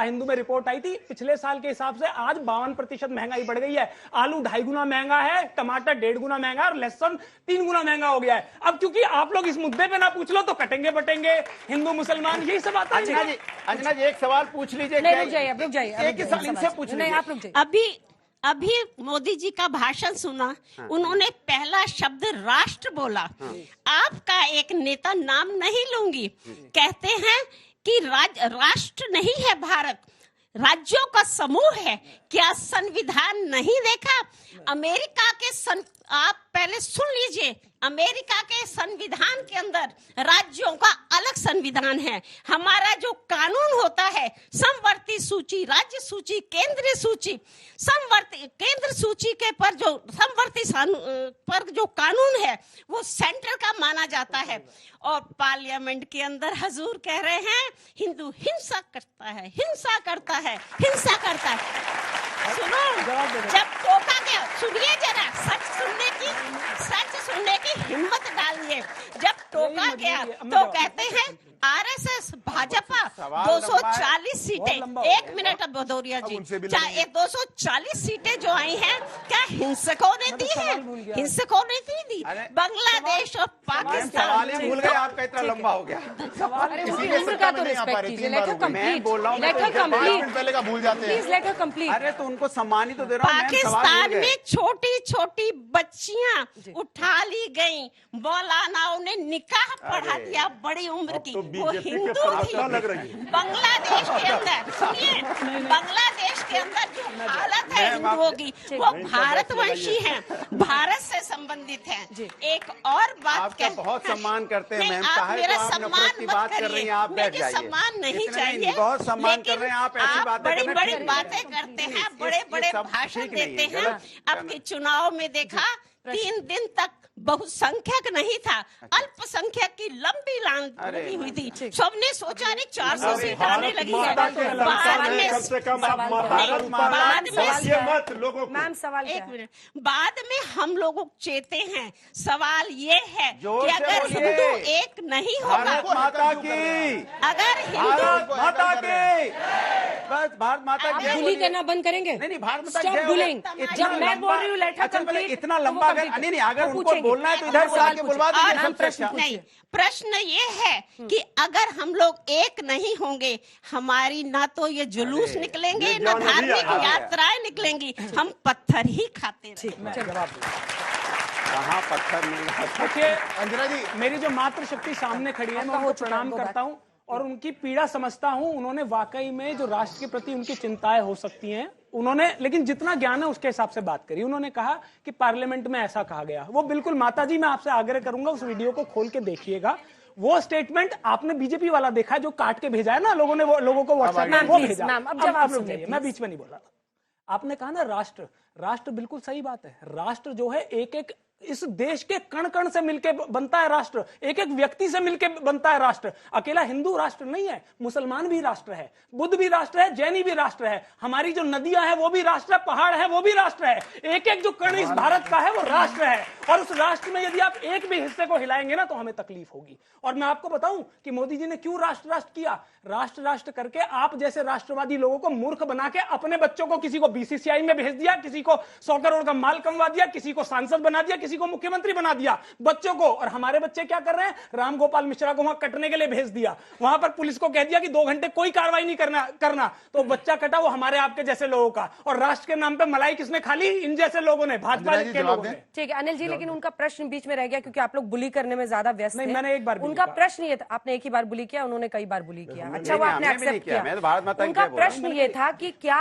हिंदू में रिपोर्ट आई थी, पिछले साल के हिसाब से आज 52% महंगाई बढ़ गई है। आलू 2.5 गुना महंगा है, टमाटर 1.5 गुना महंगा और लहसुन 3 गुना महंगा हो गया है। अब क्योंकि आप लोग इस मुद्दे पे ना पूछ लो तो कटेंगे बटेंगे हिंदू मुसलमान, यही सब आता है। अंजना जी एक सवाल पूछ लीजिए। रुक जाइए, एक ही सवाल इनसे पूछ लीजिए। आप रुक जाइए। अभी मोदी जी का भाषण सुना, उन्होंने पहला शब्द राष्ट्र बोला। आपका एक नेता, नाम नहीं लूंगी, कहते हैं कि राष्ट्र नहीं है भारत, राज्यों का समूह है। क्या संविधान नहीं देखा? अमेरिका के आप पहले सुन लीजिए, अमेरिका के संविधान के अंदर राज्यों का अलग संविधान है। हमारा जो कानून होता है, समवर्ती सूची, राज्य सूची, केंद्रीय सूची, समवर्ती केंद्र सूची के पर जो समवर्ती पर जो कानून है वो सेंटर का माना जाता है। और पार्लियामेंट के अंदर हजूर कह रहे हैं हिंदू हिंसा करता है, हिंसा करता है, हिंसा करता है। सुनो, जब टोका गया, सुनिए जरा, सच सुनने की हिम्मत डालिए। जब टोका गया तो कहते हैं आरएसएस, भाजपा 240 सीटें, 1 मिनट अब भदौरिया जी, 240 सीटें जो आई हैं, क्या हिंसकों ने दी है? हिंसकों ने दी। बांग्लादेश और पाकिस्तान भूल गए, आपका इतना लंबा हो गया। मैं बोल रहा हूँ, पहले का भूल जाते हैं। अरे तो उनको सम्मान ही तो दे रहा हूँ। पाकिस्तान में छोटी छोटी बच्चियां उठा ली गई, मौलानाओं ने निकाह पढ़ा दिया बड़ी उम्र की, वो हिंदू थी। बांग्लादेश के अंदर, सुनिए, बांग्लादेश के अंदर जो हालत है हिंदुओं की, वो भारतवंशी हैं, भारत से संबंधित हैं। एक और बात बहुत सम्मान करते हैं मैम, आप मेरा सम्मान बात कर रही हैं, आप बैठ जाइए। सम्मान नहीं चाहिए, बहुत सम्मान कर रहे हैं आप, ऐसी बातें बड़ी बड़ी बातें करते हैं, बड़े बड़े भाषण देते हैं। अब के चुनाव में देखा 3 दिन तक बहुसंख्यक नहीं था, अल्पसंख्यक की लंबी लाइन लगी हुई थी। सबने सोचा नहीं 400 सीट आने लगी है। बाद में हम लोग चेते हैं। सवाल ये है कि अगर हिंदू एक नहीं होगा, अगर हिंदू माता की, बस भारत माता की बुली करना बंद करेंगे। नहीं, भारत माता Stop bullying। जब मैं बोल रही हूँ लेटर कंप्लीट, इतना लंबा, नहीं अगर उनको बोलना है तो इधर बुला के बुलवा दीजिए। नहीं, प्रश्न ये है कि अगर हम लोग एक नहीं होंगे, हमारी ना तो ये जुलूस निकलेंगे, ना धार्मिक यात्राएं निकलेंगी, हम पत्थर ही खाते रहेंगे। कहाँ पत्थर मिल रहा? देखिए अंजना जी, मेरी जो मातृशक्ति सामने खड़ी है, मैं उनको प्रणाम करता हूँ और उनकी पीड़ा समझता हूं। उन्होंने वाकई में जो राष्ट्र के प्रति उनकी चिंताएं हो सकती हैं, उन्होंने, लेकिन जितना ज्ञान है उसके हिसाब से बात करी। उन्होंने कहा कि पार्लियामेंट में ऐसा कहा गया, वो बिल्कुल माताजी, मैं आपसे आग्रह करूंगा उस वीडियो को खोल के देखिएगा। वो स्टेटमेंट आपने बीजेपी वाला देखा जो काट के भेजा है ना लोगों ने, वो लोगों को व्हाट्सएप में वो भेजा। मैं बीच में नहीं बोल रहा था। आपने कहा ना राष्ट्र बिल्कुल सही बात है। राष्ट्र जो है एक एक इस देश के कण कण से मिलके बनता है राष्ट्र, एक एक व्यक्ति से मिलके बनता है राष्ट्र। अकेला हिंदू राष्ट्र नहीं है, मुसलमान भी राष्ट्र है, बुद्ध भी राष्ट्र है, जैनी भी राष्ट्र है, हमारी जो नदियां हैं वो भी राष्ट्र है, पहाड़ है वो भी राष्ट्र है। एक एक जो कण इस भारत का है वो राष्ट्र है। और उस राष्ट्र में यदि आप एक भी हिस्से को हिलाएंगे ना तो हमें तकलीफ होगी। और मैं आपको बताऊं कि मोदी जी ने क्यों राष्ट्र किया। राष्ट्र करके आप जैसे राष्ट्रवादी लोगों को मूर्ख बना के अपने बच्चों को किसी को बीसीसीआई में भेज दिया, किसी को 100 करोड़ का माल कमवा दिया, किसी को सांसद बना दिया, किसी को मुख्यमंत्री बना दिया बच्चों को। और हमारे बच्चे क्या कर रहे हैं, राम गोपाल मिश्रा को वहां कटने के लिए भेज दिया, वहां पर पुलिस को कह दिया कि 2 घंटे कोई कार्रवाई नहीं करना, तो बच्चा कटा वो हमारे आपके जैसे लोगों का। और राष्ट्र के नाम पे मलाई किसने खा ली, इन जैसे लोगों ने, भाजपा के लोगों ने। ठीक है अनिल जी, लेकिन उनका प्रश्न बीच में रह गया क्योंकि आप लोग बुली करने में ज्यादा व्यस्त हैं। मैंने एक बार उनका प्रश्न ये था, आपने एक ही बार बुली किया, उन्होंने कई बार बुली किया। अच्छा वो आपने एक्सेप्ट किया। उनका प्रश्न ये था कि क्या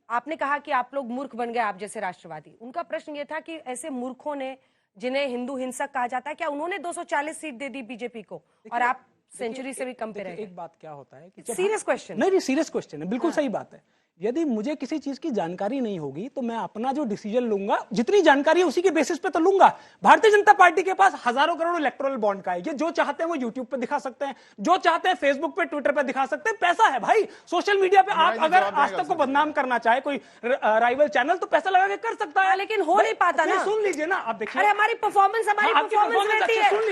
आपने कहा कि आप लोग मूर्ख बन गए, आप जैसे राष्ट्रवादी। उनका प्रश्न ये था कि ऐसे मूर्खों ने, जिन्हें हिंदू हिंसक कहा जाता है, क्या उन्होंने 240 सीट दे दी बीजेपी को और आप सेंचुरी से भी कम पे रहे? एक बात क्या होता है कि सीरियस क्वेश्चन नहीं, सीरियस क्वेश्चन है, बिल्कुल सही बात है। यदि मुझे किसी चीज की जानकारी नहीं होगी तो मैं अपना जो डिसीजन लूंगा, जितनी जानकारी है उसी के बेसिस पे तो लूंगा। भारतीय जनता पार्टी के पास हजारों करोड़ इलेक्टोरल बॉन्ड का है, ये जो चाहते हैं वो यूट्यूब पे दिखा सकते हैं, जो चाहते हैं फेसबुक पे ट्विटर पे दिखा सकते हैं। पैसा है भाई, सोशल मीडिया पे आप अगर आज तक को बदनाम करना चाहे कोई राइवल चैनल तो पैसा लगा के कर सकता है, लेकिन हो नहीं पाता ना। सुन लीजिए ना, आप देखिए अरे हमारी परफॉर्मेंस रहती है। सुन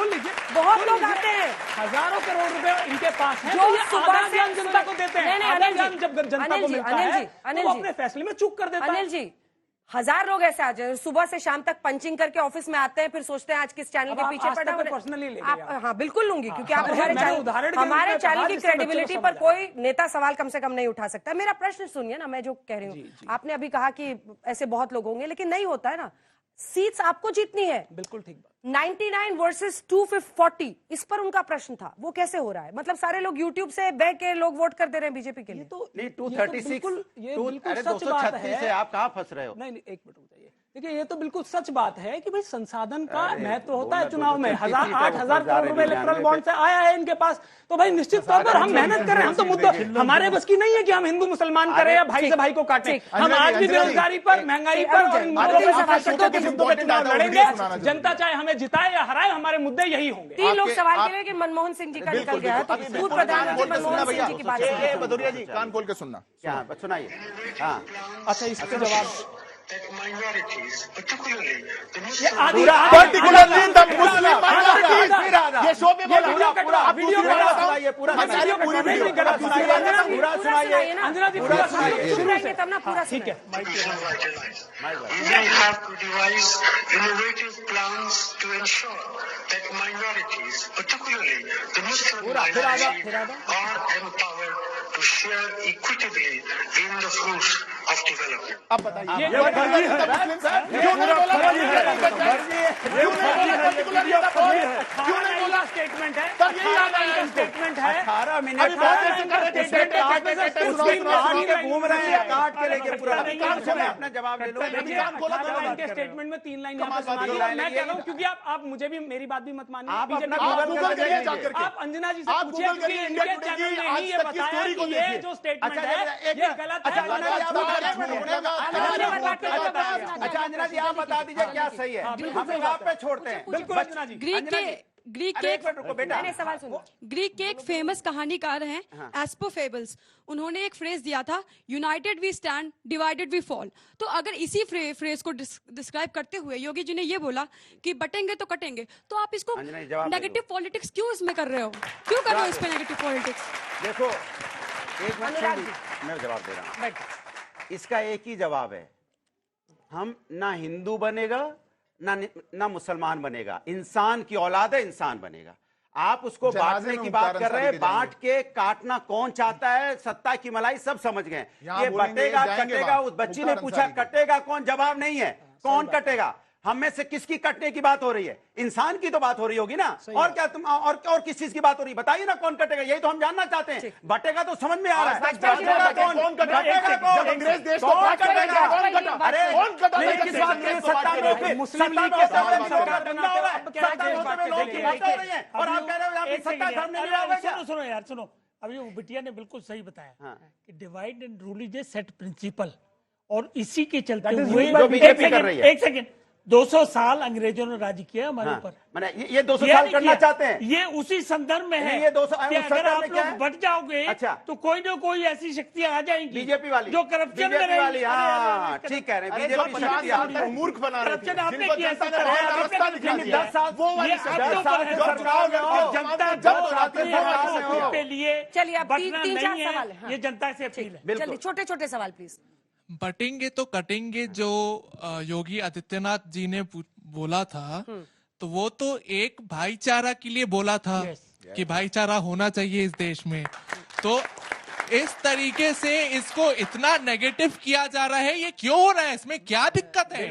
लीजिए बहुत लोग आते हैं, हजारों करोड़ रुपए इनके पास है, जो तो ये सुबह आधा से ज्ञान जनता को देते हैं। आधा ज्ञान जब जनता को मिलता है तो वो अपने फैसले में चूक कर देता है। अनिल जी, 1000 लोग ऐसे आ जाए, सुबह से शाम तक पंचिंग करके ऑफिस में आते हैं, फिर सोचते हैं आज किस चैनल के पीछे पड़ा है। पर्सनली ले आप हाँ बिल्कुल लूंगी, क्योंकि आप उदाहरण हमारे चैनल की क्रेडिबिलिटी पर कोई नेता सवाल कम से कम नहीं उठा सकता। मेरा प्रश्न सुनिए ना, मैं जो कह रही हूँ, आपने अभी कहा कि ऐसे बहुत लोग होंगे, लेकिन नहीं होता है ना। सीट्स आपको जीतनी है, बिल्कुल ठीक बात। 99 वर्सेस 240, इस पर उनका प्रश्न था, वो कैसे हो रहा है? मतलब सारे लोग यूट्यूब से बैठ के लोग वोट कर दे रहे हैं बीजेपी के लिए। तो नहीं 236 236 है, आप कहाँ फंस रहे हो? नहीं एक मिनट रुक जाइए। देखिए ये तो बिल्कुल सच बात है कि भाई संसाधन का महत्व होता है चुनाव में। 8,000 करोड़ रुपए इलेक्ट्रल बॉन्ड से आया है इनके पास, तो भाई निश्चित तौर पर हम मेहनत कर रहे हैं। हम तो मुद्दा हमारे बस की नहीं है कि हम हिंदू मुसलमान करें या भाई से भाई को काटें। हम आज भी बेरोजगारी पर, महंगाई पर और इन मुद्दों के चुनाव लड़ेंगे। जनता चाहे हमें जिताए या हराए, हमारे मुद्दे यही होंगे। 3 लोग सवाल करें कि मनमोहन सिंह जी का निकल गया है, तो पूर्व प्रधानमंत्री मनमोहन सिंह जी की बात है। भदौरिया जी कान खोल के सुनना। क्या सुनाइए? हाँ अच्छा, इसका जवाब ये शो पे वीडियो पूरा सुनाइए ना, अंजना जी पूरा सुनाइए तब ना पूरा। ठीक है। India have to devise innovative plans to ensure that minorities, particularly the Muslim minority, are empowered to share equitably in the fruits of development. अब बताइए, ये फर्जी है, क्यों नहीं बोला? क्यों नहीं बोला? स्टेटमेंट है, तब यही याद आया स्टेटमेंट है। 18 मिनट घूम रहे हैं, काट के लेके पूरा अपना जवाब ले लो। इनके स्टेटमेंट में 3 लाइन यहाँ पे सुना दी। मैं कह रहा हूँ क्योंकि आप मुझे भी मेरी बात भी मत मानिए। आप अपना आप अंजना जी से पूछिए, क्योंकि इनके चैनल में ही ये बताया कि ये जो स्टेटमेंट है ये गलत है। अच्छा अंजना जी आप बता दीजिए क्या सही है, हम आप पे छोड़ते हैं। बिल्कुल अंजना जी। ग्रीक के एक फेमस कहानीकार हैं एस्पो फेबल्स, उन्होंने एक फ्रेज दिया था, united we stand divided we fall. तो अगर इसी फ्रेज को डिस्क्राइब करते हुए योगी जी ने ये बोला कि बटेंगे तो कटेंगे, तो आप इसको नेगेटिव पॉलिटिक्स क्यों इसमें कर रहे हो? क्यों कर रहे हो इस पे नेगेटिव पॉलिटिक्स? देखो एक मिनट मैं जवाब दे रहा हूं, इसका एक ही जवाब है, हम ना हिंदू बनेगा ना मुसलमान बनेगा, इंसान की औलाद है, इंसान बनेगा। आप उसको बांटने की बात कर रहे हैं, बांट के काटना कौन चाहता है? सत्ता की मलाई सब समझ गए। ये बटेगा कटेगा, उस बच्ची ने पूछा कटेगा कौन, जवाब नहीं है कौन कटेगा। हम में से किसकी कटने की बात हो रही है? इंसान की तो बात हो रही होगी ना। और क्या तुम और किस चीज की बात हो रही है? बताइए ना कौन कटेगा, यही तो हम जानना चाहते हैं। बटेगा तो समझ में आ रहा है, कौन कटेगा कौन? अंग्रेज देश को कौन कटेगा? अरे कौन कटेगा? किस बात के सत्ता में मुस्लिम लीग के सरकार बना हो रहा है, सत्ता में लोग की बात हो रही है और आप कह रहे हो यहाँ पे सत्ता धर्म नहीं रहा है। सुनो यार सुनो, अभी वो बिटिया ने बिल्कुल सही बताया कि divide and rule is a set principle, और इसी के चलते हुए एक सेकेंड 200 साल अंग्रेजों ने राज किया हमारे ऊपर। मैंने ये 200 साल करना चाहते हैं, ये उसी संदर्भ में है। ये 200 कि अगर आप लोग बट जाओगे तो कोई ना कोई ऐसी शक्तियां आ जाएंगी बीजेपी वाली जो करप्शन में रहेंगी। हाँ ठीक कह रहे हैं, बीजेपी शक्तियां मूर्ख बना रहे करप्शन आपने किया, 10 साल वो जनता के लिए। चलिए अब 3-4 सवाल है, ये जनता से अपील है। चलिए छोटे-छोटे सवाल प्लीज। बटेंगे तो कटेंगे जो योगी आदित्यनाथ जी ने बोला था, तो वो तो एक भाईचारा के लिए बोला था कि भाईचारा होना चाहिए इस देश में। तो इस तरीके से इसको इतना नेगेटिव किया जा रहा है, ये क्यों हो रहा है? इसमें क्या दिक्कत है?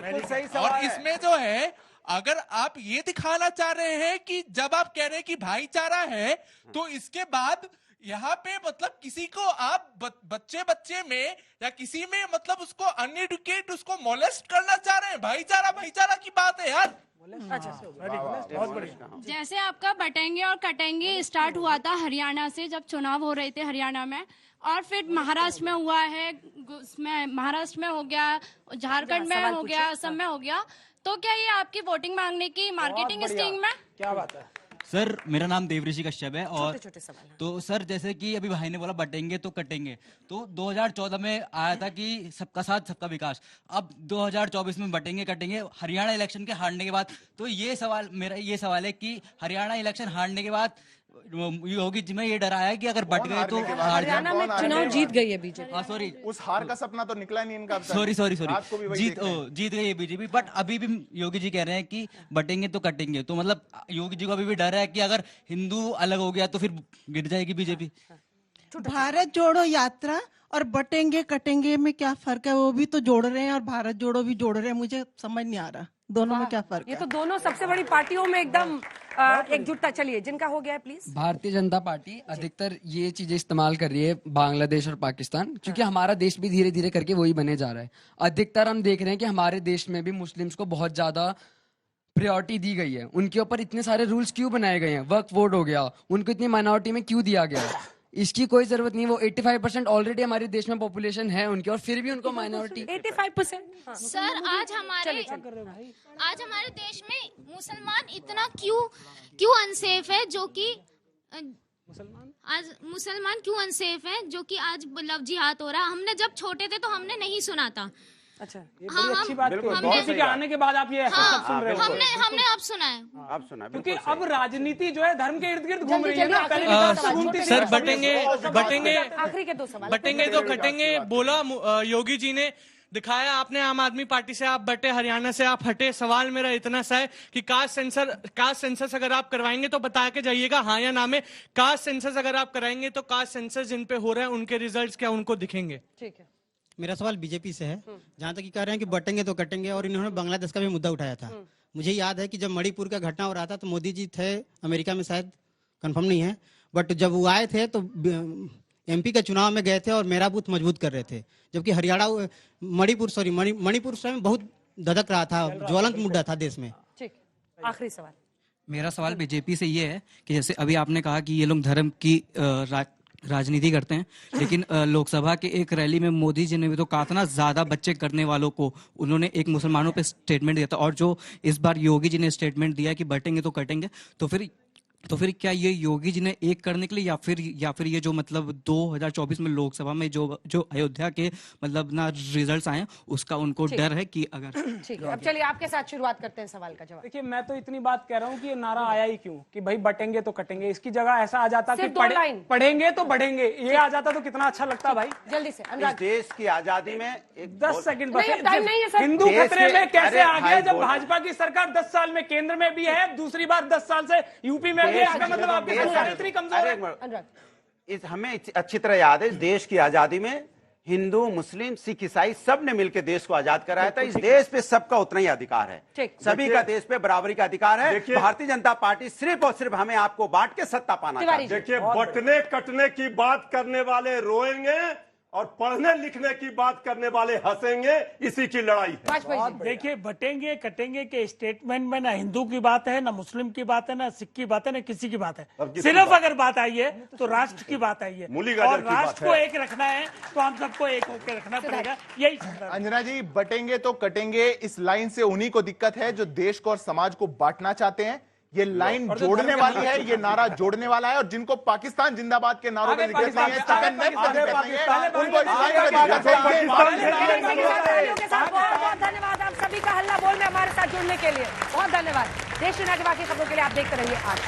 और इसमें जो है, अगर आप ये दिखाना चाह रहे हैं कि जब आप कह रहे हैं कि भाईचारा है, तो इसके बाद यहाँ पे मतलब किसी को आप बच्चे में या किसी में मतलब उसको अनएडुकेट उसको मोलेस्ट करना चाह रहे हैं। भाईचारा की बात है यार। बहुत बढ़िया। जैसे आपका बटेंगे और कटेंगे स्टार्ट हुआ था हरियाणा से, जब चुनाव हो रहे थे हरियाणा में, और फिर महाराष्ट्र में हुआ है, महाराष्ट्र में हो गया, झारखंड में हो गया, असम में हो गया। तो क्या ये आपकी वोटिंग मांगने की मार्केटिंग स्कीम में? क्या बात है सर, मेरा नाम देवऋषि कश्यप है। और छोटे सवाल हैं। तो सर, जैसे कि अभी भाई ने बोला बटेंगे तो कटेंगे, तो 2014 में आया था कि सबका साथ सबका विकास। अब 2024 में बटेंगे कटेंगे हरियाणा इलेक्शन के हारने के बाद। तो मेरा ये सवाल है कि हरियाणा इलेक्शन हारने के बाद योगी जी में ये डरा है कि अगर बट गए तो हरियाणा में चुनाव जीत गई है बीजेपी। सॉरी, उस हार का सपना तो निकला नहीं इनका। सॉरी जीत गई है बीजेपी, बट अभी भी योगी जी कह रहे हैं कि बटेंगे तो कटेंगे। तो मतलब योगी जी को अभी भी डर है कि अगर हिंदू अलग हो गया तो फिर गिर जाएगी बीजेपी। भारत जोड़ो यात्रा और बटेंगे कटेंगे में क्या फर्क है? वो भी तो जोड़ रहे हैं और भारत जोड़ो भी जोड़ रहे हैं। मुझे समझ नहीं आ रहा दोनों में क्या फर्क है। ये तो दोनों सबसे बड़ी पार्टियों में एकदम एकजुटता। चलिए, जिनका हो गया है प्लीज। भारतीय जनता पार्टी अधिकतर ये चीजें इस्तेमाल कर रही है, बांग्लादेश और पाकिस्तान, क्योंकि हमारा देश भी धीरे धीरे करके वही बने जा रहा है। अधिकतर हम देख रहे हैं कि हमारे देश में भी मुस्लिम्स को बहुत ज्यादा प्रायोरिटी दी गई है। उनके ऊपर इतने सारे रूल्स क्यों बनाए गए हैं? वक्फ बोर्ड हो गया, उनको इतनी माइनॉरिटी में क्यों दिया गया? इसकी कोई जरूरत नहीं। वो 85% ऑलरेडी हमारे देश में पॉपुलेशन है उनकी, और फिर भी उनको माइनॉरिटी 85%। सर, आज हमारे देश में मुसलमान इतना क्यों अनसेफ है, जो कि मुसलमान क्यों अनसेफ है, जो कि आज लव जिहाद हो रहा। हमने जब छोटे थे तो हमने नहीं सुना था। अच्छा, ये बड़ी अच्छी बात है। आने के बाद आप ये सब सुन रहे हो। हमने अब सुना है। अब सुना, क्योंकि अब राजनीति जो है धर्म के इर्द गिर्द घूम रही है ना। सर, बटेंगे आखिरी के दो सवाल। बटेंगे तो कटेंगे बोला योगी जी ने, दिखाया आपने आम आदमी पार्टी से आप बटे, हरियाणा से आप हटे। सवाल मेरा इतना सा है कि कास्ट सेंसस अगर आप करवाएंगे तो बता के जाइएगा हाँ या ना में। कास्ट सेंसस अगर आप कराएंगे तो कास्ट सेंसस जिन पे हो रहे हैं उनके रिजल्ट्स क्या उनको दिखेंगे? ठीक है। मेरा सवाल बीजेपी से है, जहां तक कि कह रहे हैं कि बटेंगे तो कटेंगे, और इन्होंने बांग्लादेश का भी मुद्दा उठाया था। मुझे याद है कि जब मणिपुर का घटना हो रहा था तो मोदी जी थे अमेरिका में, शायद कंफर्म नहीं है, बट जब वो आए थे तो एमपी के चुनाव में गए थे और मेरा बूथ मजबूत कर रहे थे, जबकि हरियाणा मणिपुर समय बहुत धधक रहा था, ज्वलंत मुद्दा था देश में। ठीक, आखिरी सवाल। मेरा सवाल बीजेपी से ये है कि जैसे अभी आपने कहा कि ये लोग धर्म की राजनीति करते हैं, लेकिन लोकसभा के एक रैली में मोदी जी ने भी तो कहा था ना, ज्यादा बच्चे करने वालों को उन्होंने एक मुसलमानों पे स्टेटमेंट दिया था। और जो इस बार योगी जी ने स्टेटमेंट दिया कि बटेंगे तो कटेंगे, तो फिर क्या ये योगी जी ने एक करने के लिए या फिर ये जो मतलब 2024 में लोकसभा में जो अयोध्या के मतलब ना रिजल्ट्स आए उसका उनको डर है कि अगर। ठीक है, अब चलिए आपके साथ शुरुआत करते हैं सवाल का जवाब। देखिए, मैं तो इतनी बात कह रहा हूँ कि ये नारा आया ही क्यों कि भाई बटेंगे तो कटेंगे। इसकी जगह ऐसा आ जाता कि पढ़ेंगे तो बढ़ेंगे, ये आ जाता तो कितना अच्छा लगता भाई। जल्दी से इस देश की आजादी में 10 सेकंड बस। हिंदू खतरे में कैसे आ गया जब भाजपा की सरकार 10 साल में केंद्र में भी है, दूसरी बार 10 साल से यूपी में भी है। मतलब आपकी सरकार इतनी कमजोर है। हमें अच्छी तरह याद है, इस देश की आजादी में हिंदू, मुस्लिम, सिख, ईसाई सब ने मिलकर देश को आजाद कराया था। इस देश पे सबका उतना ही अधिकार है, सभी का देश पे बराबरी का अधिकार है। भारतीय जनता पार्टी सिर्फ और सिर्फ हमें आपको बांट के सत्ता पाना चाहती है। देखिए, बटने कटने की बात करने वाले रोएंगे और पढ़ने लिखने की बात करने वाले हंसेंगे, इसी की लड़ाई है। देखिए, बटेंगे कटेंगे के स्टेटमेंट में ना हिंदू की बात है, ना मुस्लिम की बात है, ना सिख की बात है, ना किसी की बात है। सिर्फ अगर बात आई है तो राष्ट्र की बात आई है, और राष्ट्र को एक रखना है तो हम सबको एक होकर रखना पड़ेगा। यही अंजना जी, बटेंगे तो कटेंगे इस लाइन से उन्हीं को दिक्कत है जो देश को और समाज को बांटना चाहते हैं। ये लाइन जोड़ने वाली है, ये नारा जोड़ने वाला है, और जिनको पाकिस्तान जिंदाबाद के नारों में दिक्कत नहीं है, उनको इस लाइन में दिक्कत है। बहुत धन्यवाद आप सभी का हल्ला बोल में हमारे साथ जुड़ने के लिए, बहुत धन्यवाद। देश दुनिया की बाकी खबरों के लिए आप देखते रहिए आज।